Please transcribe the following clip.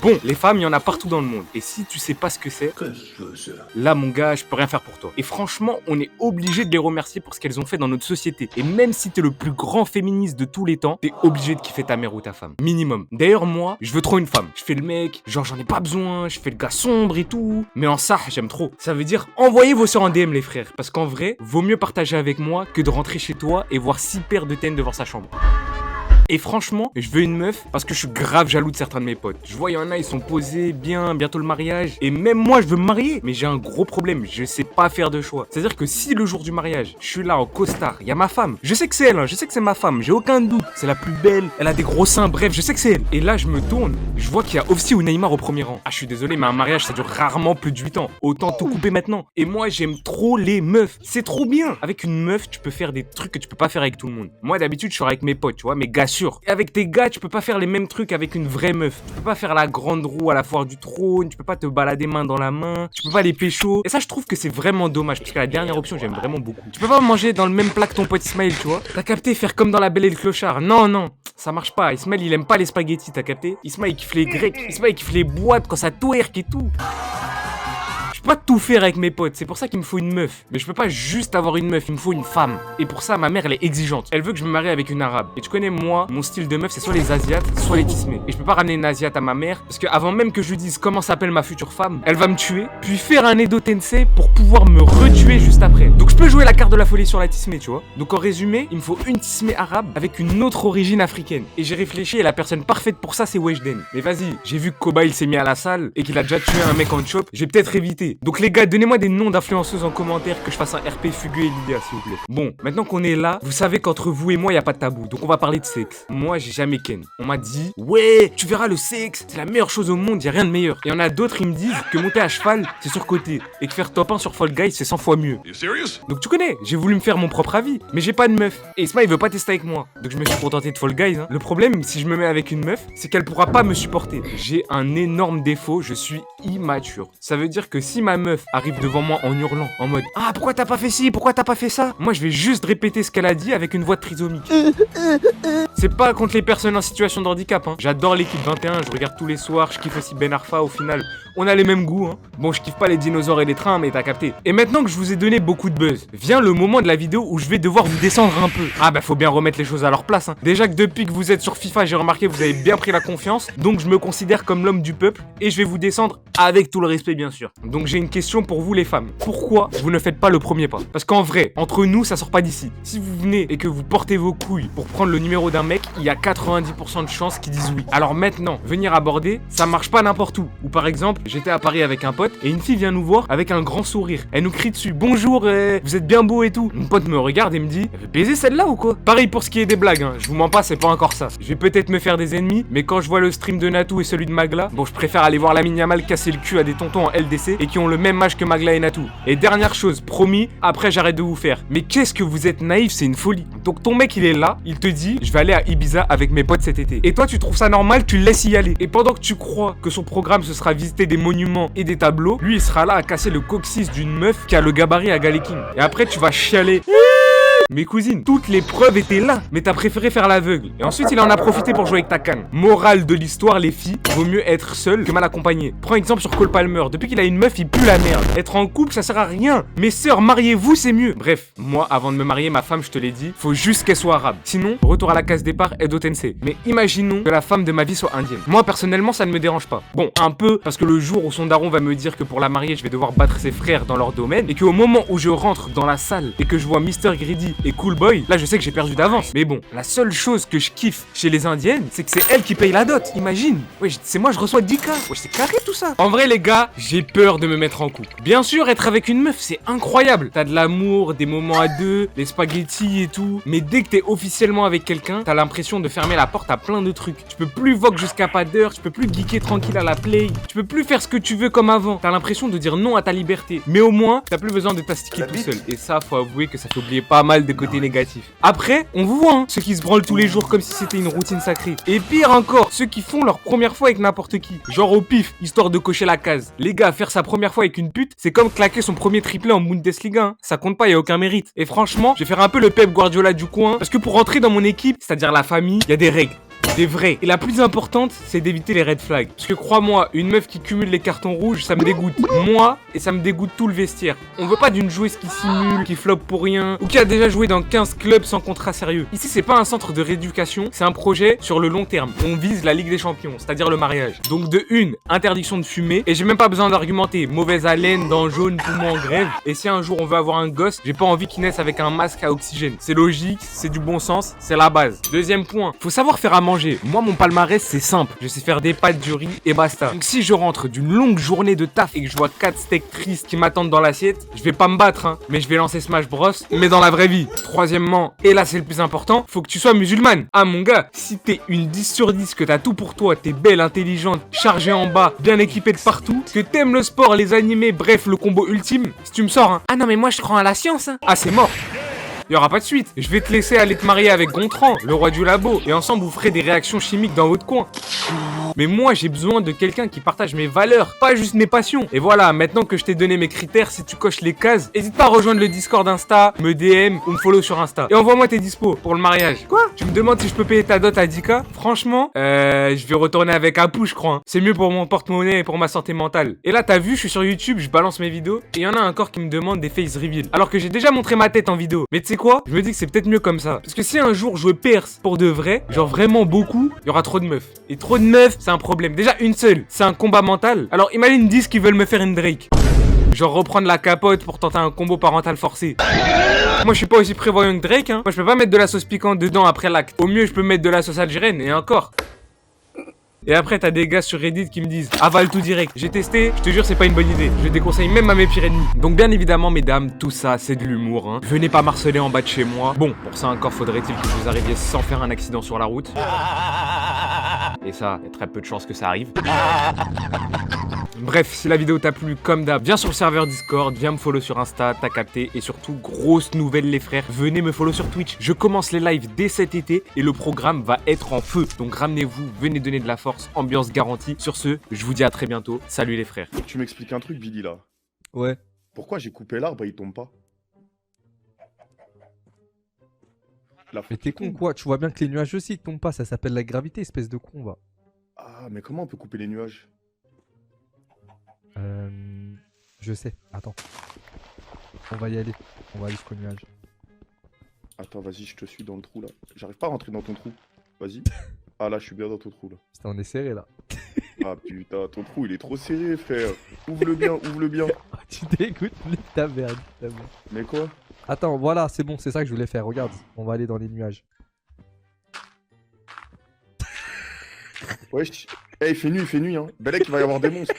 Bon, les femmes, il y en a partout dans le monde. Et si tu sais pas ce que c'est, là, mon gars, je peux rien faire pour toi. Et franchement, on est obligé de les remercier pour ce qu'elles ont fait dans notre société. Et même si t'es le plus grand féministe de tous les temps, t'es obligé de kiffer ta mère ou ta femme. Minimum. D'ailleurs, moi, je veux trop une femme. Je fais le mec, genre j'en ai pas besoin, je fais le gars sombre et tout. Mais en ça, j'aime trop. Ça veut dire, envoyez vos soeurs en DM, les frères. Parce qu'en vrai, vaut mieux partager avec moi que de rentrer chez toi et voir 6 paires de tennes devant sa chambre. Et franchement, je veux une meuf parce que je suis grave jaloux de certains de mes potes. Je vois, il y en a, ils sont posés, bien, bientôt le mariage. Et même moi, je veux me marier. Mais j'ai un gros problème, je sais pas faire de choix. C'est-à-dire que si le jour du mariage, je suis là en costard, il y a ma femme. Je sais que c'est elle, hein, je sais que c'est ma femme, j'ai aucun doute. C'est la plus belle, elle a des gros seins, bref, je sais que c'est elle. Et là, je me tourne, je vois qu'il y a Ofsi ou Neymar au premier rang. Ah, je suis désolé, mais un mariage, ça dure rarement plus de 8 ans. Autant tout couper maintenant. Et moi, j'aime trop les meufs. C'est trop bien. Avec une meuf, tu peux faire des trucs que tu peux pas faire avec tout le monde. Moi, d'habitude, je suis avec mes potes, tu vois, mes gars sûrs. Et avec tes gars, tu peux pas faire les mêmes trucs avec une vraie meuf. Tu peux pas faire la grande roue à la foire du trône, tu peux pas te balader main dans la main, tu peux pas les pécho. Et ça, je trouve que c'est vraiment dommage, parce que la dernière option, j'aime vraiment beaucoup. Tu peux pas manger dans le même plat que ton pote Ismaël, tu vois. T'as capté, faire comme dans La Belle et le Clochard. Non, non, ça marche pas. Ismaël, il aime pas les spaghettis, t'as capté. Ismaël, il kiffe les grecs. Ismaël, il kiffe les boîtes quand ça twerk et tout. Je peux pas tout faire avec mes potes, c'est pour ça qu'il me faut une meuf. Mais je peux pas juste avoir une meuf, il me faut une femme. Et pour ça, ma mère, elle est exigeante. Elle veut que je me marie avec une arabe. Et tu connais, moi, mon style de meuf, c'est soit les asiates, soit les tismés. Et je peux pas ramener une asiate à ma mère, parce que avant même que je lui dise comment s'appelle ma future femme, elle va me tuer, puis faire un Edo Tensei pour pouvoir me retuer juste après. Donc je peux jouer la carte de la folie sur la tismé, tu vois. Donc en résumé, il me faut une tismé arabe avec une autre origine africaine. Et j'ai réfléchi et la personne parfaite pour ça, c'est Weshden. Mais vas-y, j'ai vu que Koba il s'est mis à la salle et qu'il a déjà tué un mec en chop, j'ai peut-être évité. Donc les gars, donnez-moi des noms d'influenceuses en commentaire que je fasse un RP Fugu et Lydia, s'il vous plaît. Bon, maintenant qu'on est là, vous savez qu'entre vous et moi, il y a pas de tabou. Donc on va parler de sexe. Moi, j'ai jamais ken. On m'a dit, ouais, tu verras le sexe, c'est la meilleure chose au monde, y a rien de meilleur. Et y en a d'autres, ils me disent que monter à cheval, c'est surcoté. Et que faire top 1 sur Fall Guys, c'est 100 fois mieux. Donc tu connais, j'ai voulu me faire mon propre avis. Mais j'ai pas de meuf. Et Isma, il veut pas tester avec moi. Donc je me suis contenté de Fall Guys. Hein. Le problème, si je me mets avec une meuf, c'est qu'elle pourra pas me supporter. J'ai un énorme défaut, je suis immature. Ça veut dire que si ma meuf arrive devant moi en hurlant, en mode ah pourquoi t'as pas fait ci, pourquoi t'as pas fait ça, moi je vais juste répéter ce qu'elle a dit avec une voix trisomique. C'est pas contre les personnes en situation de handicap, hein. J'adore l'équipe 21, je regarde tous les soirs, je kiffe aussi Ben Arfa, au final on a les mêmes goûts, hein. Bon, je kiffe pas les dinosaures et les trains, mais t'as capté. Et maintenant que je vous ai donné beaucoup de buzz, vient le moment de la vidéo où je vais devoir vous descendre un peu. Ah bah faut bien remettre les choses à leur place, hein. Déjà que depuis que vous êtes sur FIFA, j'ai remarqué que vous avez bien pris la confiance, donc je me considère comme l'homme du peuple et je vais vous descendre avec tout le respect bien sûr. Donc j'ai une question pour vous les femmes. Pourquoi vous ne faites pas le premier pas? Parce qu'en vrai, entre nous, ça sort pas d'ici. Si vous venez et que vous portez vos couilles pour prendre le numéro d'un mec, il y a 90% de chances qu'ils disent oui. Alors maintenant, venir aborder, ça marche pas n'importe où. Ou par exemple, j'étais à Paris avec un pote et une fille vient nous voir avec un grand sourire. Elle nous crie dessus, bonjour, vous êtes bien beau et tout. Mon pote me regarde et me dit, elle veut baiser celle-là ou quoi? Pareil pour ce qui est des blagues, hein. Je vous mens pas, c'est pas encore ça. Je vais peut-être me faire des ennemis, mais quand je vois le stream de Natou et celui de Magla, bon, je préfère aller voir Lamine Yamal casser le cul à des tontons en LDC et qui ont le même âge que Magla et Natou. Et dernière chose, promis, après j'arrête de vous faire. Mais qu'est-ce que vous êtes naïf, c'est une folie. Donc ton mec il est là, il te dit, je vais aller à Ibiza avec mes potes cet été. Et toi tu trouves ça normal, tu le laisses y aller. Et pendant que tu crois que son programme ce sera visiter des monuments et des tableaux, lui il sera là à casser le coccyx d'une meuf qui a le gabarit à Galekin. Et après tu vas chialer. Mais cousine, toutes les preuves étaient là, mais t'as préféré faire l'aveugle. Et ensuite, il en a profité pour jouer avec ta canne. Morale de l'histoire, les filles, vaut mieux être seul que mal accompagné. Prends exemple sur Cole Palmer. Depuis qu'il a une meuf, il pue la merde. Être en couple, ça sert à rien. Mes sœurs, mariez-vous, c'est mieux. Bref, moi, avant de me marier, ma femme, je te l'ai dit, faut juste qu'elle soit arabe. Sinon, retour à la case départ, Edo Tensei. Mais imaginons que la femme de ma vie soit indienne. Moi, personnellement, ça ne me dérange pas. Bon, un peu, parce que le jour où son daron va me dire que pour la marier, je vais devoir battre ses frères dans leur domaine, et qu'au moment où je rentre dans la salle et que je vois Mr. Greedy et Cool Boy, là je sais que j'ai perdu d'avance. Mais bon, la seule chose que je kiffe chez les indiennes, c'est que c'est elles qui payent la dot. Imagine. Ouais, c'est moi je reçois 10K. Ouais, c'est carré tout ça. En vrai les gars, j'ai peur de me mettre en couple. Bien sûr, être avec une meuf, c'est incroyable. T'as de l'amour, des moments à deux, les spaghettis et tout. Mais dès que t'es officiellement avec quelqu'un, t'as l'impression de fermer la porte à plein de trucs. Tu peux plus vogue jusqu'à pas d'heure, tu peux plus geeker tranquille à la play, tu peux plus faire ce que tu veux comme avant. T'as l'impression de dire non à ta liberté. Mais au moins, t'as plus besoin de t'astiquer tout seul. Et ça, faut avouer que ça fait oublier pas mal de côtés négatifs. Après, on vous voit, hein, ceux qui se branlent tous les jours comme si c'était une routine sacrée. Et pire encore, ceux qui font leur première fois avec n'importe qui. Genre au pif, histoire de cocher la case. Les gars, faire sa première fois avec une pute, c'est comme claquer son premier triplé en Bundesliga. Hein. Ça compte pas, y a aucun mérite. Et franchement, je vais faire un peu le Pep Guardiola du coin. Parce que pour rentrer dans mon équipe, c'est-à-dire la famille, y a des règles. Des vrais. Et la plus importante, c'est d'éviter les red flags. Parce que crois-moi, une meuf qui cumule les cartons rouges, ça me dégoûte. Moi, et ça me dégoûte tout le vestiaire. On veut pas d'une joueuse qui simule, qui floppe pour rien, ou qui a déjà joué dans 15 clubs sans contrat sérieux. Ici, c'est pas un centre de rééducation, c'est un projet sur le long terme. On vise la Ligue des Champions, c'est-à-dire le mariage. Donc de une, interdiction de fumer. Et j'ai même pas besoin d'argumenter. Mauvaise haleine, dents jaunes, poumons en grève. Et si un jour on veut avoir un gosse, j'ai pas envie qu'il naisse avec un masque à oxygène. C'est logique, c'est du bon sens, c'est la base. Deuxième point, faut savoir faire à manger. Moi, mon palmarès, c'est simple. Je sais faire des pâtes, du riz et basta. Donc si je rentre d'une longue journée de taf et que je vois 4 steaks tristes qui m'attendent dans l'assiette, je vais pas me battre, hein. Mais je vais lancer Smash Bros, mais dans la vraie vie. Troisièmement, et là c'est le plus important, faut que tu sois musulmane. Ah mon gars, si t'es une 10 sur 10, que t'as tout pour toi, t'es belle, intelligente, chargée en bas, bien équipée de partout, que t'aimes le sport, les animés, bref, le combo ultime, si tu me sors, hein. Ah non mais moi je crois à la science, hein. Ah c'est mort. Il y aura pas de suite. Je vais te laisser aller te marier avec Gontran, le roi du labo, et ensemble vous ferez des réactions chimiques dans votre coin. Mais moi j'ai besoin de quelqu'un qui partage mes valeurs, pas juste mes passions. Et voilà, maintenant que je t'ai donné mes critères, si tu coches les cases, n'hésite pas à rejoindre le Discord Insta, me DM ou me follow sur Insta. Et envoie-moi tes dispos pour le mariage. Quoi? Tu me demandes si je peux payer ta dot à 10K? Franchement, je vais retourner avec Apu, je crois. Hein. C'est mieux pour mon porte-monnaie et pour ma santé mentale. Et là, t'as vu, je suis sur YouTube, je balance mes vidéos, et il y en a encore qui me demandent des face reveal. Alors que j'ai déjà montré ma tête en vidéo. Mais tu sais quoi? Je me dis que c'est peut-être mieux comme ça. Parce que si un jour je perce pour de vrai, genre vraiment beaucoup, il y aura trop de meufs. Et trop de meufs, c'est un problème. Déjà une seule, c'est un combat mental. Alors imagine 10 qui veulent me faire une Drake. Genre reprendre la capote pour tenter un combo parental forcé. Moi je suis pas aussi prévoyant que Drake, hein. Moi je peux pas mettre de la sauce piquante dedans après l'acte. Au mieux je peux mettre de la sauce algérienne et encore. Et après t'as des gars sur Reddit qui me disent avale tout direct. J'ai testé, je te jure c'est pas une bonne idée. Je déconseille même à mes pires ennemis. Donc bien évidemment mesdames, tout ça c'est de l'humour, hein. Venez pas marceler en bas de chez moi. Bon, pour ça encore faudrait-il que vous arriviez sans faire un accident sur la route. Et ça, il y a très peu de chances que ça arrive. Bref, si la vidéo t'a plu, comme d'hab, viens sur le serveur Discord, viens me follow sur Insta, t'as capté. Et surtout, grosse nouvelle les frères, venez me follow sur Twitch. Je commence les lives dès cet été et le programme va être en feu. Donc ramenez-vous, venez donner de la force, ambiance garantie. Sur ce, je vous dis à très bientôt. Salut les frères. Faut que tu m'expliques un truc, Billy, là. Ouais. Pourquoi j'ai coupé l'arbre et il tombe pas? Là, Mais t'es con quoi? Tu vois bien que les nuages aussi ils tombent pas, ça s'appelle la gravité, espèce de con va. Ah, mais comment on peut couper les nuages? Je sais, attends. On va y aller, on va aller jusqu'au nuage. Attends, vas-y, je te suis dans le trou, là. J'arrive pas à rentrer dans ton trou. Vas-y. Ah, là, je suis bien dans ton trou, là. Putain, on est serré là. Ah, putain, ton trou, il est trop serré, frère. Ouvre-le bien, ouvre-le bien. Tu dégoûtes, ta merde, ta merde. Mais quoi? Attends, voilà, c'est bon, c'est ça que je voulais faire, regarde. On va aller dans les nuages. Wesh. Eh, il fait nuit, hein. Belek, il va y avoir des monstres.